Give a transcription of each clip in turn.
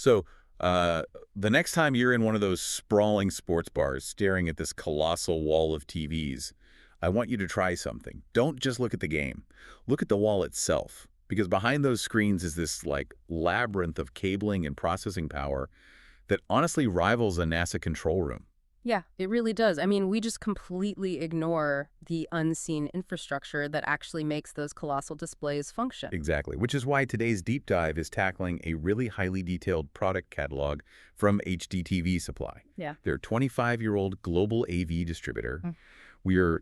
So the next time you're in one of those sprawling sports bars staring at this colossal wall of TVs, I want you to try something. Don't just look at the game. Look at the wall itself. Because behind those screens is this like labyrinth of cabling and processing power that honestly rivals a NASA control room. Yeah, it really does. I mean, we just completely ignore the unseen infrastructure that actually makes those colossal displays function. Exactly, which is why today's deep dive is tackling a really highly detailed product catalog from HDTVSupply. Yeah. They're a 25-year-old global AV distributor. We're,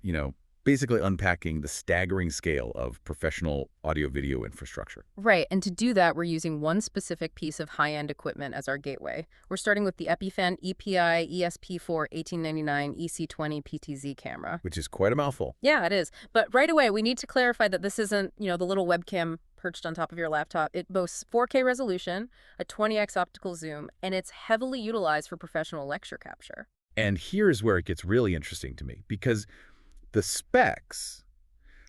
basically unpacking the staggering scale of professional audio-video infrastructure. Right, and to do that, we're using one specific piece of high-end equipment as our gateway. We're starting with the Epiphan EPI-ESP1899 EC20 PTZ camera. Which is quite a mouthful. Yeah, it is. But right away, we need to clarify that this isn't, the little webcam perched on top of your laptop. It boasts 4K resolution, a 20x optical zoom, and it's heavily utilized for professional lecture capture. And here's where it gets really interesting to me, because the specs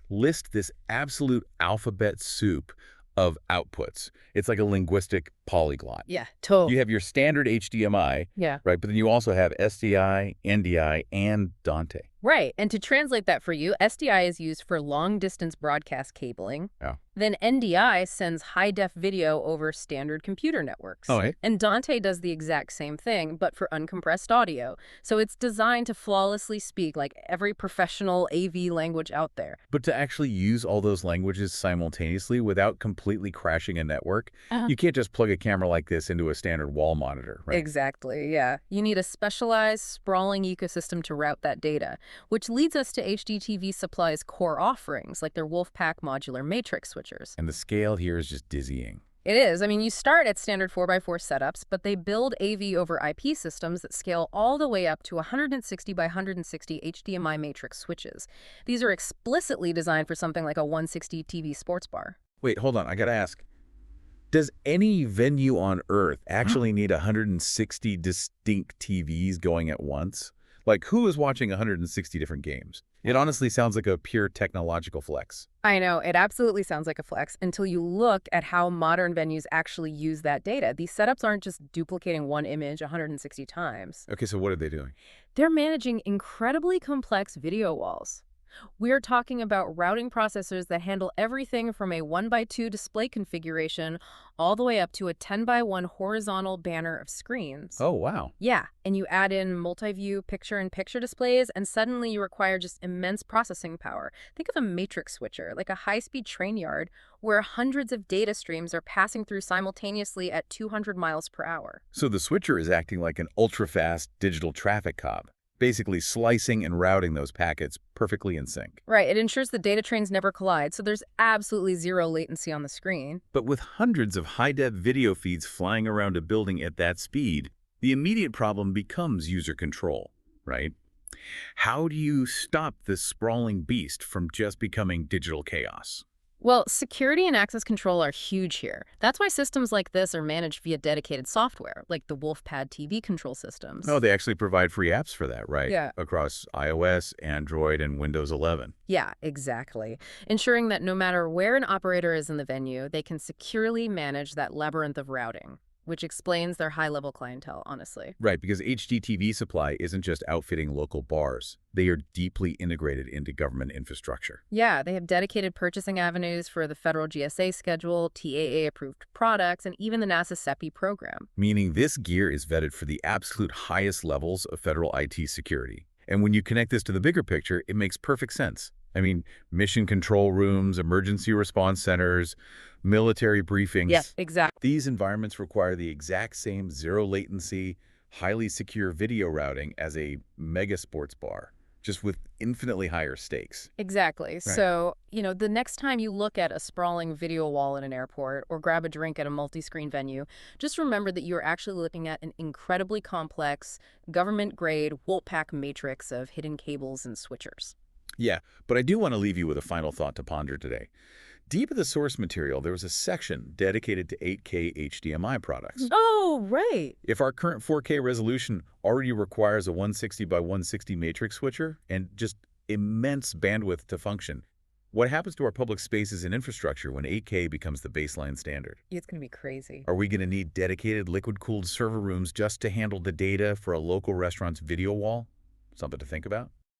list this absolute alphabet soup of outputs. It's like a linguistic polyglot. Yeah, totally. You have your standard HDMI, Yeah. right? But then you also have SDI, NDI, and Dante. Right, and to translate that for you, SDI is used for long-distance broadcast cabling. Yeah. Then NDI sends high-def video over standard computer networks. Oh, right. And Dante does the exact same thing, but for uncompressed audio. So it's designed to flawlessly speak like every professional AV language out there. But to actually use all those languages simultaneously without completely crashing a network, you can't just plug a camera like this into a standard wall monitor, right? Exactly, yeah. You need a specialized, sprawling ecosystem to route that data, which leads us to HDTVSupply's core offerings, like their Wolfpack modular matrix switchers. And the scale here is just dizzying. It is. I mean, you start at standard 4x4 setups, but they build AV over IP systems that scale all the way up to 160 by 160 HDMI matrix switches. These are explicitly designed for something like a 160 TV sports bar. Wait, hold on. I gotta ask. Does any venue on Earth actually need 160 distinct TVs going at once? Like, who is watching 160 different games? It honestly sounds like a pure technological flex. I know, it absolutely sounds like a flex until you look at how modern venues actually use that data. These setups aren't just duplicating one image 160 times. Okay, so what are they doing? They're managing incredibly complex video walls. We're talking about routing processors that handle everything from a 1x2 display configuration all the way up to a 10x1 horizontal banner of screens. Oh, wow. Yeah, and you add in multi-view picture-in-picture displays, and suddenly you require just immense processing power. Think of a matrix switcher, like a high-speed train yard, where hundreds of data streams are passing through simultaneously at 200 miles per hour. So the switcher is acting like an ultra-fast digital traffic cop, basically slicing and routing those packets perfectly in sync. Right, it ensures the data trains never collide, so there's absolutely zero latency on the screen. But with hundreds of high-def video feeds flying around a building at that speed, the immediate problem becomes user control, right? How do you stop this sprawling beast from just becoming digital chaos? Well, security and access control are huge here. That's why systems like this are managed via dedicated software, like the Wolfpad TV control systems. Oh, they actually provide free apps for that, right? Yeah. Across iOS, Android, and Windows 11. Yeah, exactly. Ensuring that no matter where an operator is in the venue, they can securely manage that labyrinth of routing, which explains their high-level clientele, honestly. Right, because HDTVSupply isn't just outfitting local bars. They are deeply integrated into government infrastructure. Yeah, they have dedicated purchasing avenues for the federal GSA schedule, TAA-approved products, and even the NASA CEPI program. Meaning this gear is vetted for the absolute highest levels of federal IT security. And when you connect this to the bigger picture, it makes perfect sense. I mean, mission control rooms, emergency response centers, military briefings. Yeah, exactly. These environments require the exact same zero latency, highly secure video routing as a mega sports bar, just with infinitely higher stakes. Exactly. Right. So, the next time you look at a sprawling video wall in an airport or grab a drink at a multi-screen venue, just remember that you're actually looking at an incredibly complex, government-grade Wolfpack matrix of hidden cables and switchers. Yeah, but I do want to leave you with a final thought to ponder today. Deep in the source material, there was a section dedicated to 8K HDMI products. Oh, right. If our current 4K resolution already requires a 160 by 160 matrix switcher and just immense bandwidth to function, What happens to our public spaces and infrastructure when 8K becomes the baseline standard? It's going to be crazy. Are we going to need dedicated liquid-cooled server rooms just to handle the data for a local restaurant's video wall? Something to think about.